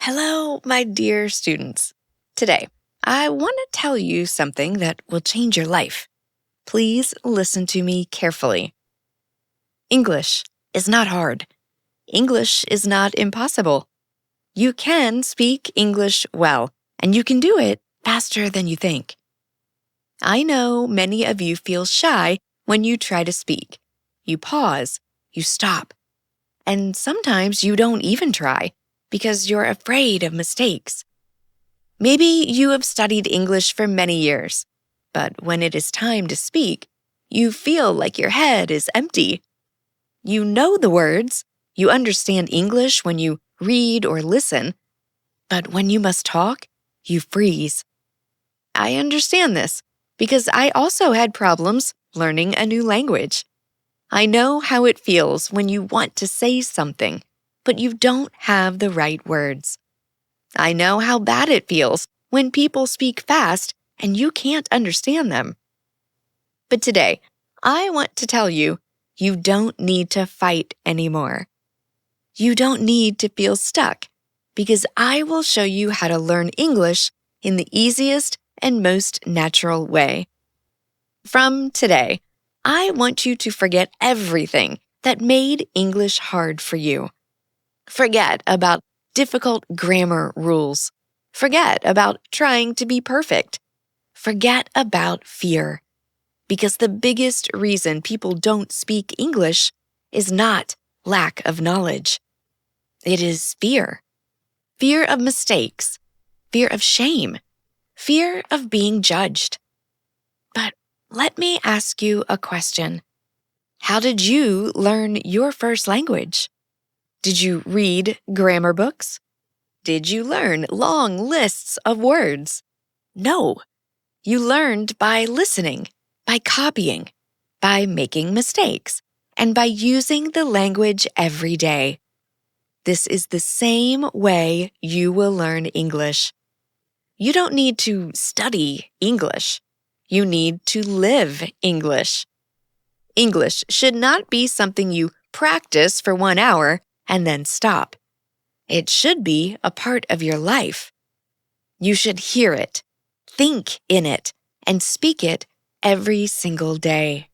Hello, my dear students. Today, I want to tell you something that will change your life. Please listen to me carefully. English is not hard. English is not impossible. You can speak English well, and you can do it faster than you think. I know many of you feel shy when you try to speak. You pause, you stop, and sometimes you don't even try because you're afraid of mistakes. Maybe you have studied English for many years, but when it is time to speak, you feel like your head is empty. You know the words, you understand English when you read or listen, but when you must talk, you freeze. I understand this because I also had problems learning a new language. I know how it feels when you want to say something, but you don't have the right words. I know how bad it feels when people speak fast and you can't understand them. But today, I want to tell you, you don't need to fight anymore. You don't need to feel stuck because I will show you how to learn English in the easiest and most natural way. From today, I want you to forget everything that made English hard for you. Forget about difficult grammar rules. Forget about trying to be perfect. Forget about fear. Because the biggest reason people don't speak English is not lack of knowledge. It is fear. Fear of mistakes. Fear of shame. Fear of being judged. But let me ask you a question. How did you learn your first language? Did you read grammar books? Did you learn long lists of words? No. You learned by listening, by copying, by making mistakes, and by using the language every day. This is the same way you will learn English. You don't need to study English. You need to live English. English should not be something you practice for 1 hour and then stop. It should be a part of your life. You should hear it, think in it, and speak it every single day.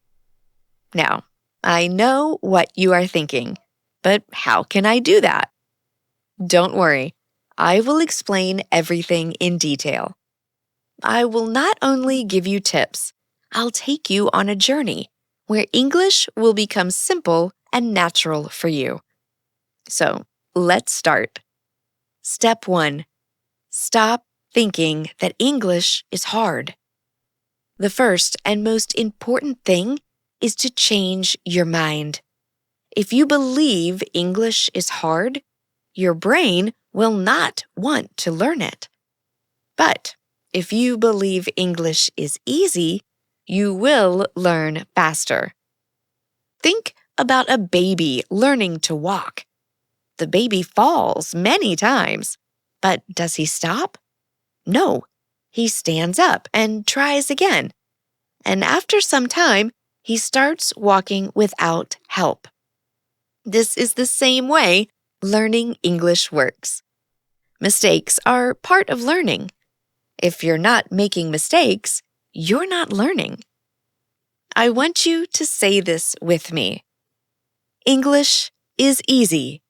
Now, I know what you are thinking, but how can I do that? Don't worry, I will explain everything in detail. I will not only give you tips, I'll take you on a journey where English will become simple and natural for you. So, let's start. Step 1. Stop thinking that English is hard. The first and most important thing is to change your mind. If you believe English is hard, your brain will not want to learn it. But if you believe English is easy, you will learn faster. Think about a baby learning to walk. The baby falls many times, but does he stop? No, he stands up and tries again. And after some time, he starts walking without help. This is the same way learning English works. Mistakes are part of learning. If you're not making mistakes, you're not learning. I want you to say this with me. English is easy.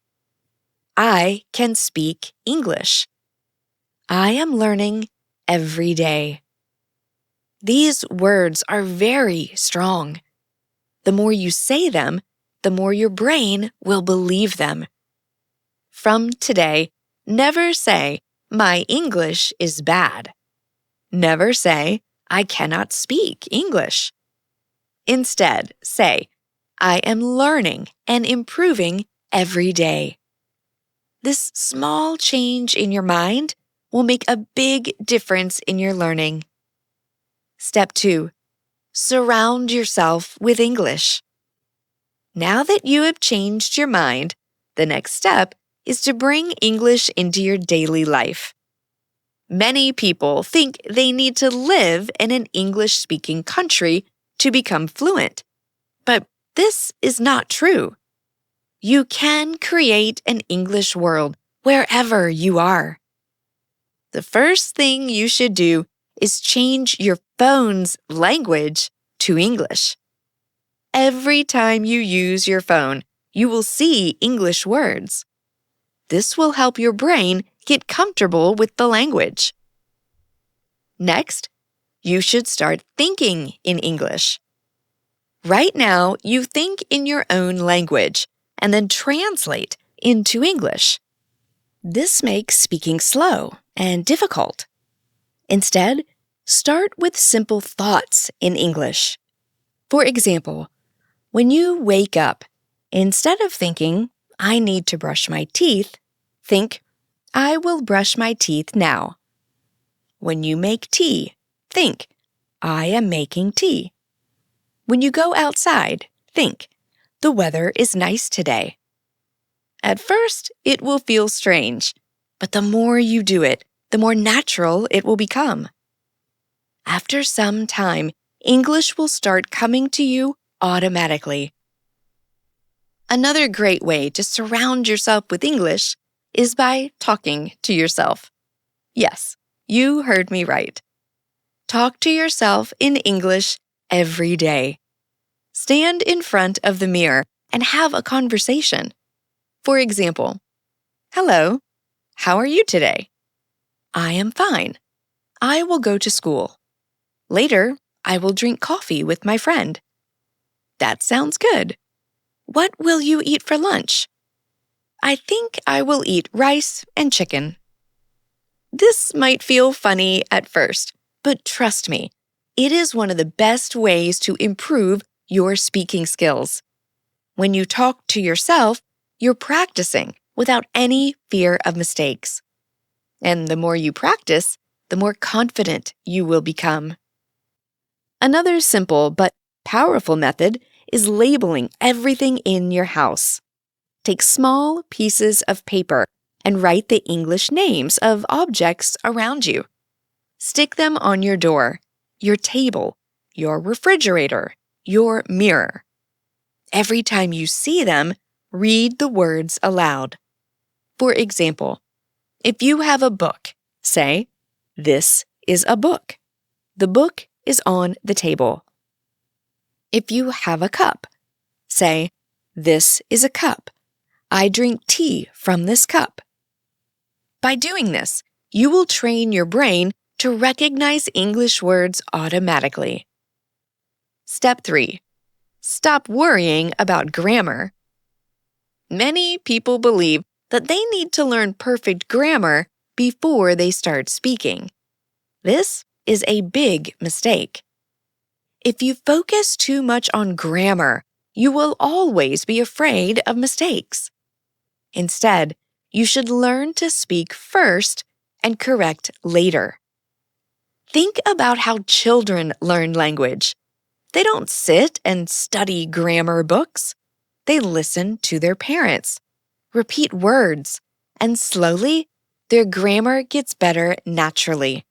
I can speak English. I am learning every day. These words are very strong. The more you say them, the more your brain will believe them. From today, never say, "My English is bad." Never say, "I cannot speak English." Instead, say, "I am learning and improving every day." This small change in your mind will make a big difference in your learning. Step 2. Surround yourself with English. Now that you have changed your mind, the next step is to bring English into your daily life. Many people think they need to live in an English-speaking country to become fluent, but this is not true. You can create an English world wherever you are. The first thing you should do is change your phone's language to English. Every time you use your phone, you will see English words. This will help your brain get comfortable with the language. Next, you should start thinking in English. Right now, you think in your own language and then translate into English. This makes speaking slow and difficult. Instead, start with simple thoughts in English. For example, when you wake up, instead of thinking, I need to brush my teeth, think, I will brush my teeth now. When you make tea, think, I am making tea. When you go outside, think, the weather is nice today. At first, it will feel strange, but the more you do it, the more natural it will become. After some time, English will start coming to you automatically. Another great way to surround yourself with English is by talking to yourself. Yes, you heard me right. Talk to yourself in English every day. Stand in front of the mirror and have a conversation. For example, hello, how are you today? I am fine. I will go to school. Later, I will drink coffee with my friend. That sounds good. What will you eat for lunch? I think I will eat rice and chicken. This might feel funny at first, but trust me, it is one of the best ways to improve your speaking skills. When you talk to yourself, you're practicing without any fear of mistakes. And the more you practice, the more confident you will become. Another simple but powerful method is labeling everything in your house. Take small pieces of paper and write the English names of objects around you. Stick them on your door, your table, your refrigerator, your mirror. Every time you see them, read the words aloud. For example, if you have a book, say, this is a book. The book is on the table. If you have a cup, say, this is a cup. I drink tea from this cup. By doing this, you will train your brain to recognize English words automatically. Step 3. Stop worrying about grammar. Many people believe that they need to learn perfect grammar before they start speaking. This is a big mistake. If you focus too much on grammar, you will always be afraid of mistakes. Instead, you should learn to speak first and correct later. Think about how children learn language. They don't sit and study grammar books. They listen to their parents, repeat words, and slowly, their grammar gets better naturally.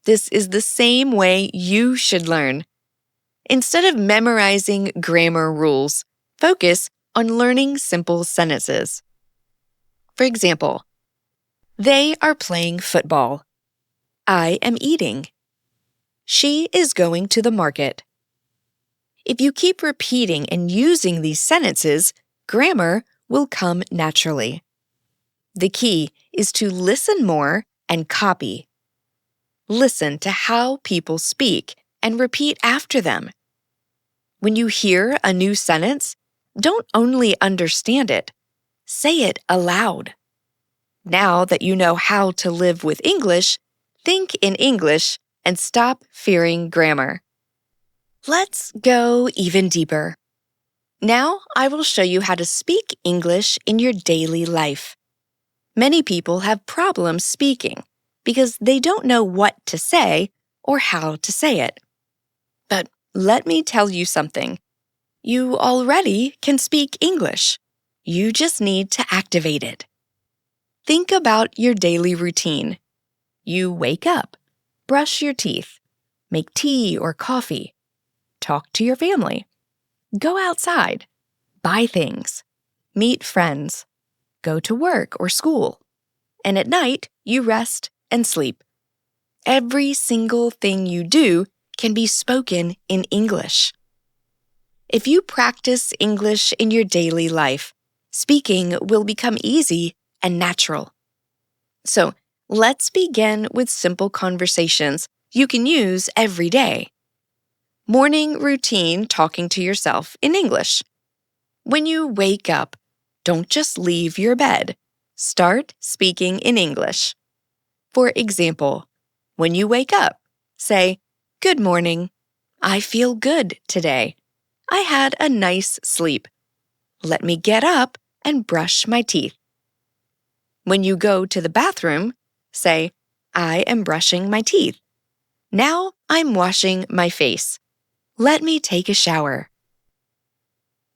This is the same way you should learn. Instead of memorizing grammar rules, focus on learning simple sentences. For example, they are playing football. I am eating. She is going to the market. If you keep repeating and using these sentences, grammar will come naturally. The key is to listen more and copy. Listen to how people speak and repeat after them. When you hear a new sentence, don't only understand it, say it aloud. Now that you know how to live with English, think in English and stop fearing grammar. Let's go even deeper. Now I will show you how to speak English in your daily life. Many people have problems speaking because they don't know what to say or how to say it. But let me tell you something. You already can speak English. You just need to activate it. Think about your daily routine. You wake up, brush your teeth, make tea or coffee, talk to your family, go outside, buy things, meet friends. go to work or school. And at night, you rest and sleep. Every single thing you do can be spoken in English. If you practice English in your daily life, speaking will become easy and natural. So, let's begin with simple conversations you can use every day. Morning routine talking to yourself in English. When you wake up, don't just leave your bed. Start speaking in English. For example, when you wake up, say, "Good morning. I feel good today. I had a nice sleep. Let me get up and brush my teeth." When you go to the bathroom, say, "I am brushing my teeth. Now I'm washing my face. Let me take a shower."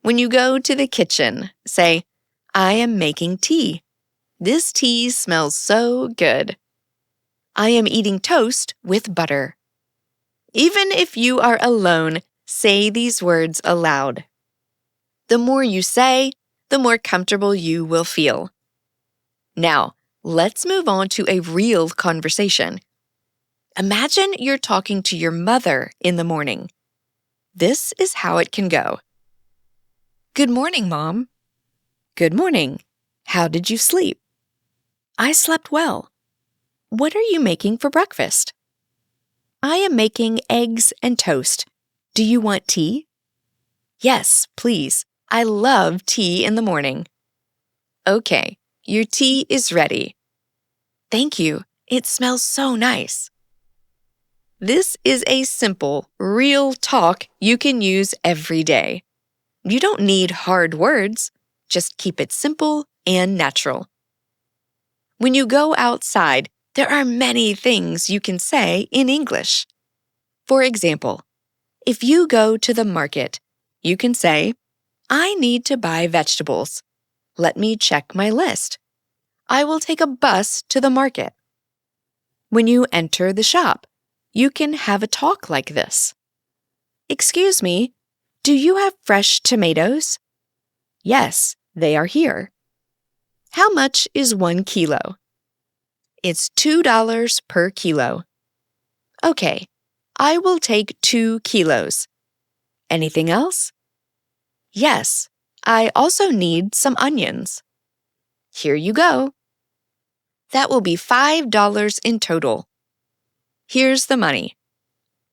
When you go to the kitchen, say, "I am making tea. This tea smells so good. I am eating toast with butter." Even if you are alone, say these words aloud. The more you say, the more comfortable you will feel. Now, let's move on to a real conversation. Imagine you're talking to your mother in the morning. This is how it can go. "Good morning, Mom." "Good morning. How did you sleep?" "I slept well." "What are you making for breakfast?" "I am making eggs and toast. Do you want tea?" "Yes, please. I love tea in the morning." "Okay, your tea is ready." "Thank you. It smells so nice." This is a simple, real talk you can use every day. You don't need hard words. Just keep it simple and natural. When you go outside, there are many things you can say in English. For example, if you go to the market, you can say, "I need to buy vegetables. Let me check my list. I will take a bus to the market." When you enter the shop, you can have a talk like this. "Excuse me, do you have fresh tomatoes?" "Yes, they are here." "How much is 1 kilo?" "It's $2 per kilo." "Okay, I will take 2 kilos." "Anything else?" "Yes, I also need some onions." "Here you go." That will be $5 in total. Here's the money.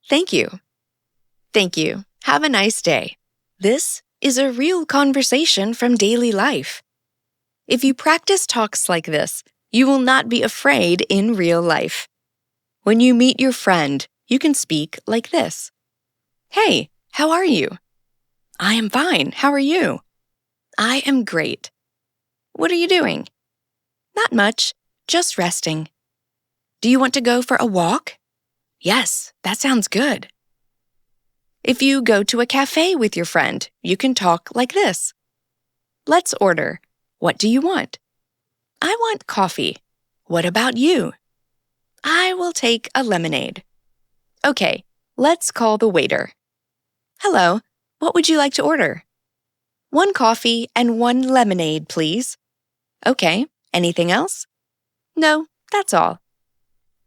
Thank you. Thank you. Have a nice day. This is a real conversation from daily life. If you practice talks like this, you will not be afraid in real life. When you meet your friend, you can speak like this. "Hey, how are you?" "I am fine. How are you?" "I am great." "What are you doing?" "Not much, just resting." "Do you want to go for a walk?" "Yes, that sounds good." If you go to a cafe with your friend, you can talk like this. "Let's order. What do you want?" "I want coffee." "What about you?" "I will take a lemonade." Okay, let's call the waiter. "Hello, what would you like to order?" "1 coffee and 1 lemonade, please." "Okay, anything else?" "No, that's all."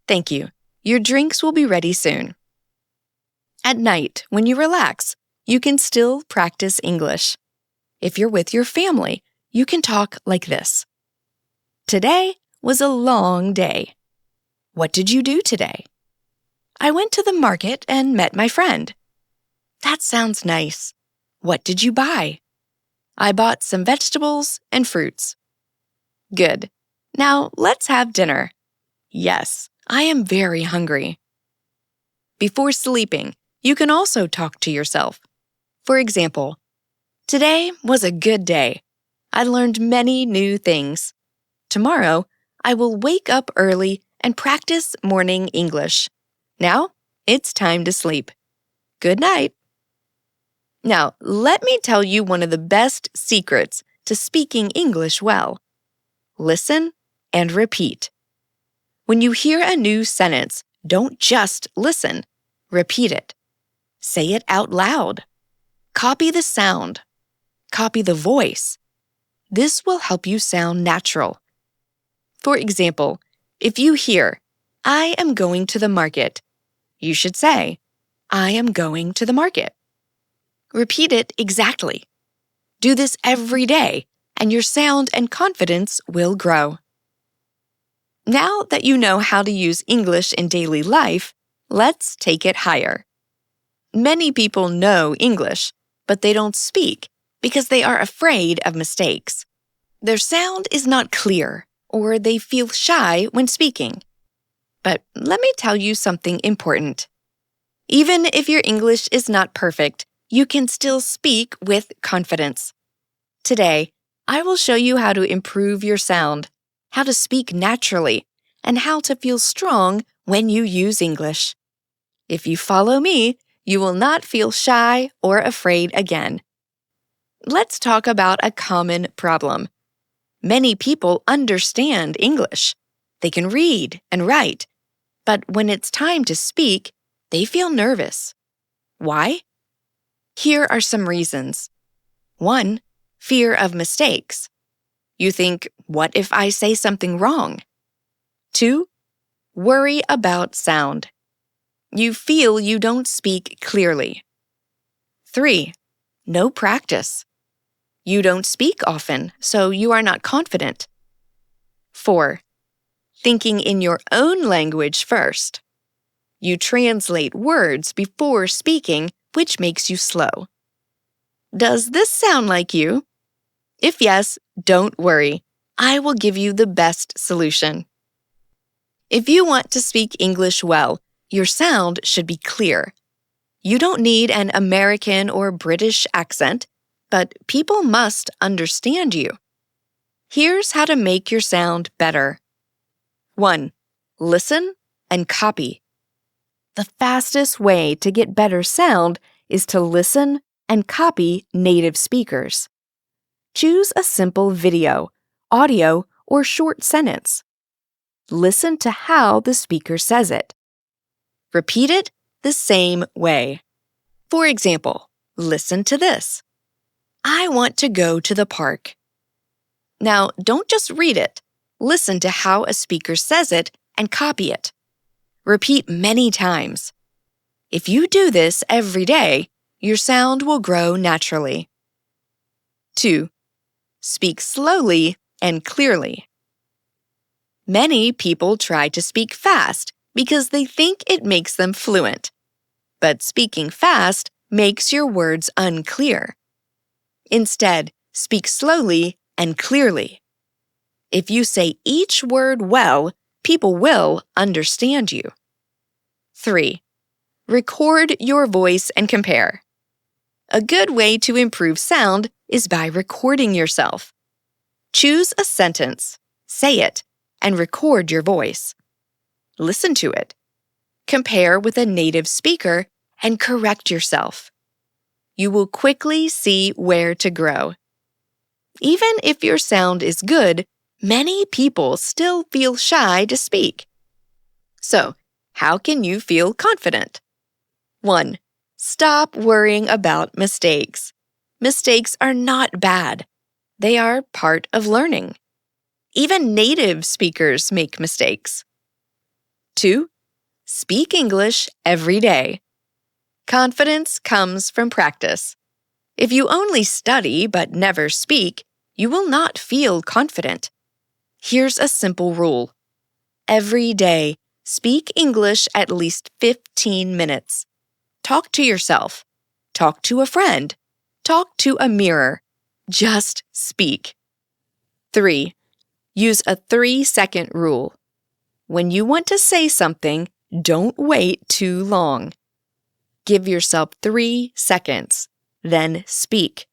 "Thank you. Your drinks will be ready soon." At night, when you relax, you can still practice English. If you're with your family, you can talk like this. "Today was a long day." "What did you do today?" "I went to the market and met my friend." "That sounds nice. What did you buy?" "I bought some vegetables and fruits." Good. Now let's have dinner. "Yes, I am very hungry." Before sleeping, you can also talk to yourself. For example, "Today was a good day. I learned many new things. Tomorrow, I will wake up early and practice morning English. Now, it's time to sleep. Good night." Now, let me tell you one of the best secrets to speaking English well. Listen and repeat. When you hear a new sentence, don't just listen. Repeat it. Say it out loud. Copy the sound. Copy the voice. This will help you sound natural. For example, if you hear, "I am going to the market," you should say, "I am going to the market." Repeat it exactly. Do this every day, and your sound and confidence will grow. Now that you know how to use English in daily life, let's take it higher. Many people know English, but they don't speak because they are afraid of mistakes. Their sound is not clear, or they feel shy when speaking. But let me tell you something important. Even if your English is not perfect, you can still speak with confidence. Today, I will show you how to improve your sound, how to speak naturally, and how to feel strong when you use English. If you follow me, you will not feel shy or afraid again. Let's talk about a common problem. Many people understand English. They can read and write. But when it's time to speak, they feel nervous. Why? Here are some reasons. 1. Fear of mistakes. You think, what if I say something wrong? 2. Worry about sound. You feel you don't speak clearly. 3. No practice. You don't speak often, so you are not confident. 4. Thinking in your own language first. You translate words before speaking, which makes you slow. Does this sound like you? If yes, don't worry. I will give you the best solution. If you want to speak English well, your sound should be clear. You don't need an American or British accent, but people must understand you. Here's how to make your sound better. 1. Listen and copy. The fastest way to get better sound is to listen and copy native speakers. Choose a simple video, audio, or short sentence. Listen to how the speaker says it. Repeat it the same way. For example, listen to this. I want to go to the park. Now, don't just read it. Listen to how a speaker says it and copy it. Repeat many times. If you do this every day, your sound will grow naturally. 2. Speak slowly and clearly. Many people try to speak fast because they think it makes them fluent. But speaking fast makes your words unclear. Instead, speak slowly and clearly. If you say each word well, people will understand you. 3. Record your voice and compare. A good way to improve sound is by recording yourself. Choose a sentence, say it, and record your voice. Listen to it. Compare with a native speaker and correct yourself. You will quickly see where to grow. Even if your sound is good, many people still feel shy to speak. So, how can you feel confident? 1. Stop worrying about mistakes. Mistakes are not bad. They are part of learning. Even native speakers make mistakes. 2. Speak English every day. Confidence comes from practice. If you only study but never speak, you will not feel confident. Here's a simple rule. Every day, speak English at least 15 minutes. Talk to yourself. Talk to a friend. Talk to a mirror. Just speak. 3. Use a 3-second rule. When you want to say something, don't wait too long. Give yourself 3 seconds, then speak.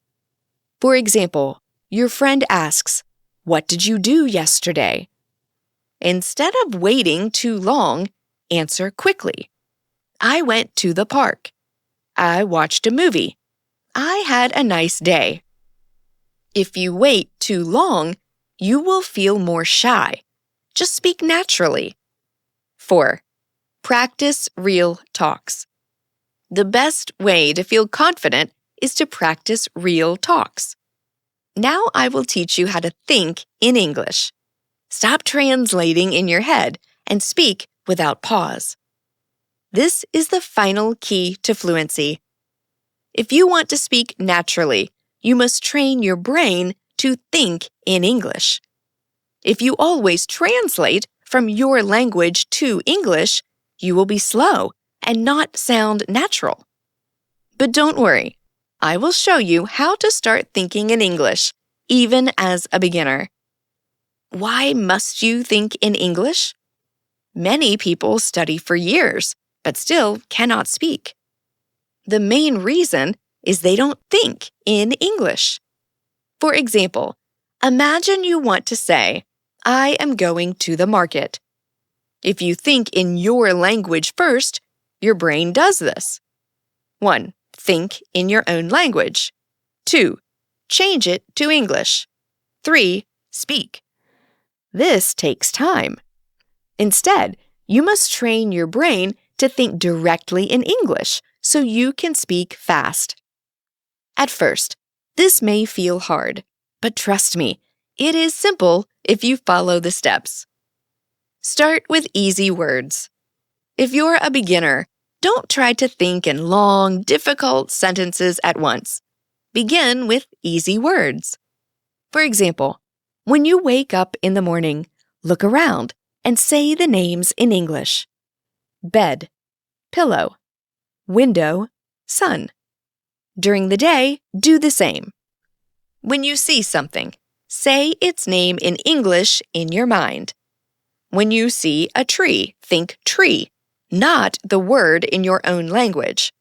For example, your friend asks, "What did you do yesterday?" Instead of waiting too long, answer quickly. I went to the park. I watched a movie. I had a nice day. If you wait too long, you will feel more shy. Just speak naturally. 4. Practice real talks. The best way to feel confident is to practice real talks. Now I will teach you how to think in English. Stop translating in your head and speak without pause. This is the final key to fluency. If you want to speak naturally, you must train your brain to think in English. If you always translate from your language to English, you will be slow and not sound natural. But don't worry, I will show you how to start thinking in English, even as a beginner. Why must you think in English? Many people study for years, but still cannot speak. The main reason is they don't think in English. For example, imagine you want to say, I am going to the market. If you think in your language first, your brain does this. 1. Think in your own language. 2. Change it to English. 3. Speak. This takes time. Instead, you must train your brain to think directly in English so you can speak fast. At first, this may feel hard, but trust me, it is simple if you follow the steps. Start with easy words. If you're a beginner, don't try to think in long, difficult sentences at once. Begin with easy words. For example, when you wake up in the morning, look around and say the names in English. Bed, pillow, window, sun. During the day, do the same. When you see something, say its name in English in your mind. When you see a tree, think tree, not the word in your own language.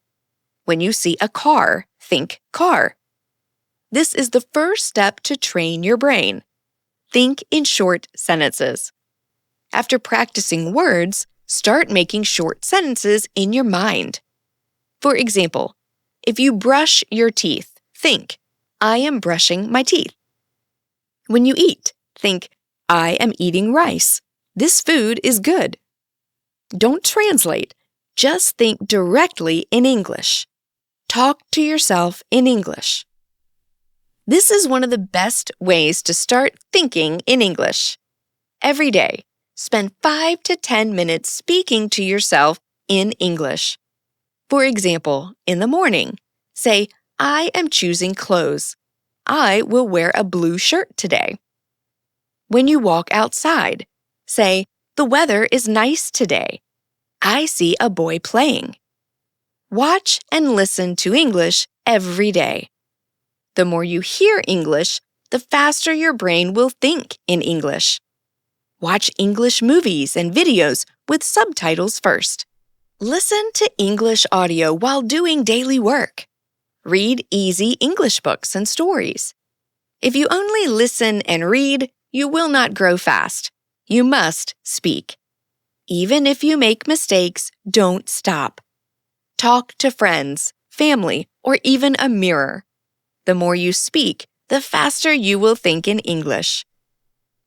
When you see a car, think car. This is the first step to train your brain. Think in short sentences. After practicing words, start making short sentences in your mind. For example, if you brush your teeth, think, I am brushing my teeth. When you eat, think, I am eating rice. This food is good. Don't translate. Just think directly in English. Talk to yourself in English. This is one of the best ways to start thinking in English. Every day, spend 5 to 10 minutes speaking to yourself in English. For example, in the morning, say, I am choosing clothes. I will wear a blue shirt today. When you walk outside, say, the weather is nice today. I see a boy playing. Watch and listen to English every day. The more you hear English, the faster your brain will think in English. Watch English movies and videos with subtitles first. Listen to English audio while doing daily work. Read easy English books and stories. If you only listen and read, you will not grow fast. You must speak. Even if you make mistakes, don't stop. Talk to friends, family, or even a mirror. The more you speak, the faster you will think in English.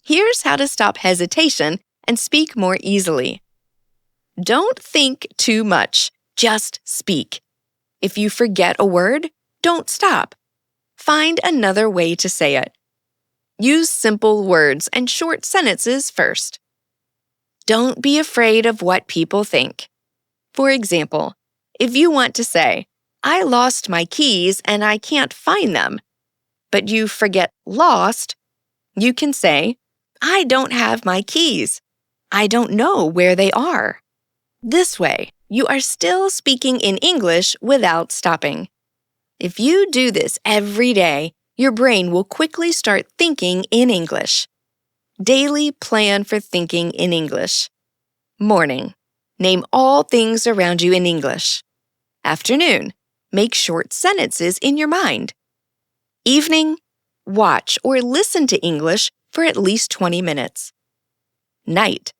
Here's how to stop hesitation and speak more easily. Don't think too much, just speak. If you forget a word, don't stop. Find another way to say it. Use simple words and short sentences first. Don't be afraid of what people think. For example, if you want to say, I lost my keys and I can't find them, but you forget lost, you can say, I don't have my keys. I don't know where they are. This way, you are still speaking in English without stopping. If you do this every day, your brain will quickly start thinking in English. Daily plan for thinking in English. Morning. Name all things around you in English. Afternoon. Make short sentences in your mind. Evening. Watch or listen to English for at least 20 minutes. Night.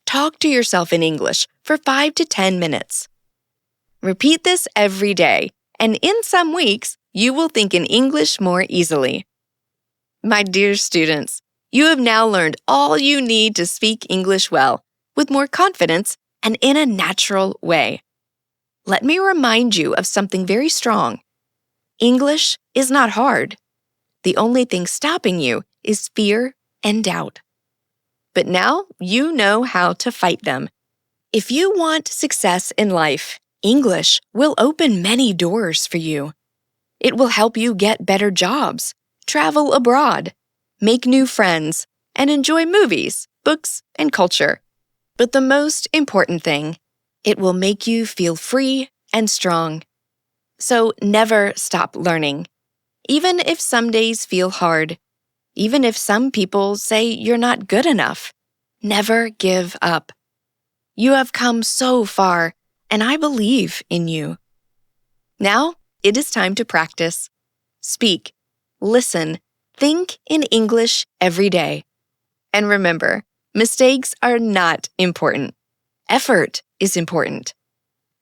Talk to yourself in English for 5 to 10 minutes. Repeat this every day, and in some weeks, you will think in English more easily. My dear students, you have now learned all you need to speak English well, with more confidence and in a natural way. Let me remind you of something very strong. English is not hard. The only thing stopping you is fear and doubt. But now you know how to fight them. If you want success in life, English will open many doors for you. It will help you get better jobs, travel abroad, make new friends, and enjoy movies, books, and culture. But the most important thing, it will make you feel free and strong. So never stop learning. Even if some days feel hard, even if some people say you're not good enough, never give up. You have come so far, and I believe in you. Now, it is time to practice. Speak, listen, think in English every day. And remember, mistakes are not important. Effort is important.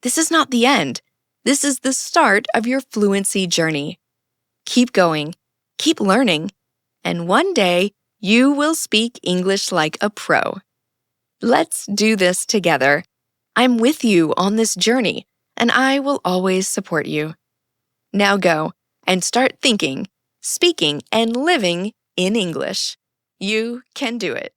This is not the end. This is the start of your fluency journey. Keep going, keep learning, and one day you will speak English like a pro. Let's do this together. I'm with you on this journey, and I will always support you. Now go and start thinking, speaking, and living in English. You can do it.